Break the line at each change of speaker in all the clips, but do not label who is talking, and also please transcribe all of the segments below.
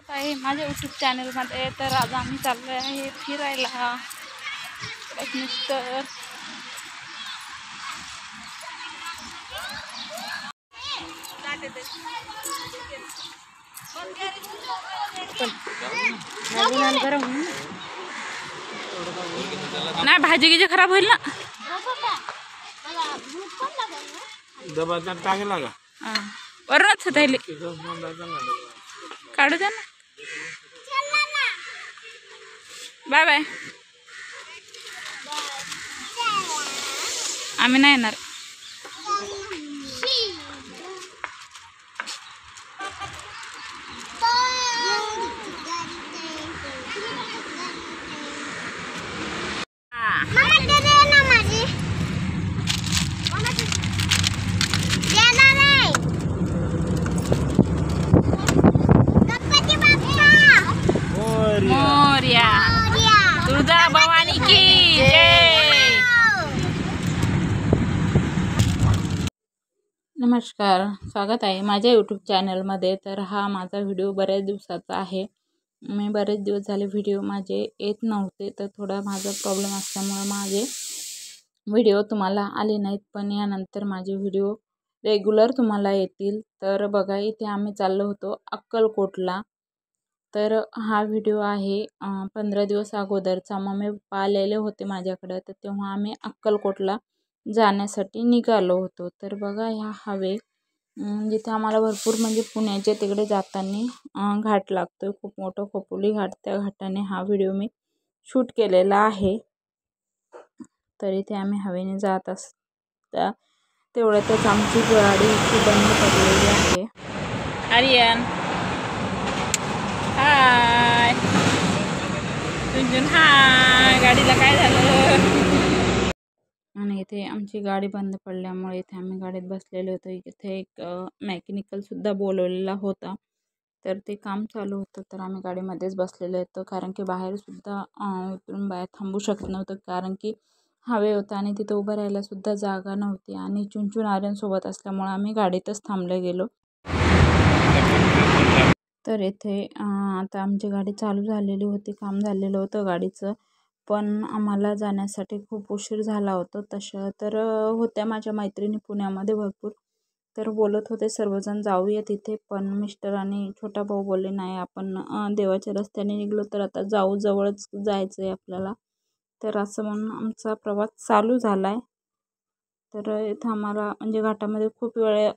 आहे माझ्या यूट्यूब चॅनलमध्ये. तर आज आम्ही चाललो आहे फिरायला. मिस्टर नाही भाजी गिजी खराब होईल ना. वरूनच राहिले काढू द्या ना. Bye bye. आम्ही नाही येणार. तुळजा भवानी की जय. नमस्कार, स्वागत आहे माझ्या यूट्यूब चॅनलमध्ये. तर हा माझा व्हिडिओ बऱ्याच दिवसाचा आहे. मी बरेच दिवस झाले व्हिडिओ माझे येत नव्हते. तर थोडा माझा प्रॉब्लेम असल्यामुळे माझे व्हिडिओ तुम्हाला आले नाहीत. पण यानंतर माझे व्हिडिओ रेग्युलर तुम्हाला येतील. तर बघा, इथे आम्ही चाललो होतो अक्कलकोटला. तर हा व्हिडिओ आहे 15 दिवस अगोदरचा. मम्मी पप्पा आलेले होते माझ्याकडं. तर तेव्हा आम्ही अक्कलकोटला जाण्यासाठी निघालो होतो. तर बघा, ह्या हवे जिथे आम्हाला भरपूर म्हणजे पुण्याच्या तिकडे जाताना घाट लागतो, खूप मोठं खोपोली घाट. त्या घाटाने हा व्हिडिओ मी शूट केलेला आहे. तर इथे आम्ही हवेने जात असता तेवढ्यातच आमची गाडी इथे बंद पडलेली आहे. आर्यन हाय. हाय. गाडीला काय झालं? आणि इथे आमची गाडी बंद पडल्यामुळे इथे आम्ही गाडीत बसलेलो होतो. इथे एक मेकॅनिकल सुद्धा बोलवलेला होता. तर ते काम चालू होतं. तर आम्ही गाडीमध्येच बसलेलो होतो, कारण की बाहेर सुद्धा उतरून बाहेर थांबू शकत नव्हतं, कारण की हवे होता आणि तिथं उभं राहायला सुद्धा जागा नव्हती. आणि चुनचुन आर्यनसोबत असल्यामुळे आम्ही गाडीतच थांबले गेलो. तर इथे आता आमची गाडी चालू झालेली होती, काम झालेलं होतं गाडीचं. पण आम्हाला जाण्यासाठी खूप उशीर झाला होता. तशा तर होत्या माझ्या मैत्रिणी पुण्यामध्ये भरपूर. तर बोलत होते सर्वजण जाऊया तिथे. पण मिस्टर आणि छोटा भाऊ बोलले नाही, आपण देवाच्या रस्त्याने निघलो तर आता जाऊ, जवळच जायचं आहे आपल्याला. तर असं म्हणून आमचा प्रवास चालू झाला आहे. तर इथं आम्हाला म्हणजे घाटामध्ये खूप वेळ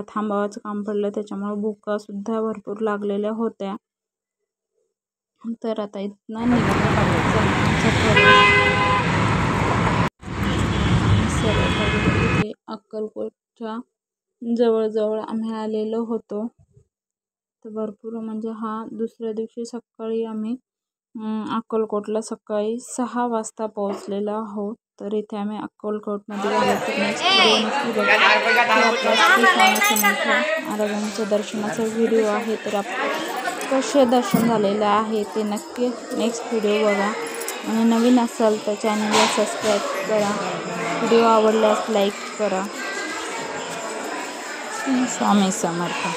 थांबावाचं काम पडलं, त्याच्यामुळे भुकासुद्धा भरपूर लागलेल्या होत्या. तर आता इथनं निघायचं इथे अक्कलकोटच्या जवळजवळ आम्ही आलेलो होतो. तर भरपूर म्हणजे हा दुसऱ्या दिवशी सकाळी आम्ही अक्कलकोटला सकाळी 6 वाजता पोहोचलेलो आहोत. तर इथे आम्ही अक्कलकोटमध्ये गेलो. तर नेक्स्ट महाराजांच्या दर्शनाचा व्हिडिओ आहे. तर कसे दर्शन झालेलं आहे ते नक्की नेक्स्ट व्हिडिओ बघा. आणि नवीन असाल तर चॅनलला सबस्क्राईब करा. व्हिडिओ आवडल्यास लाईक करा. स्वामी समर्थ.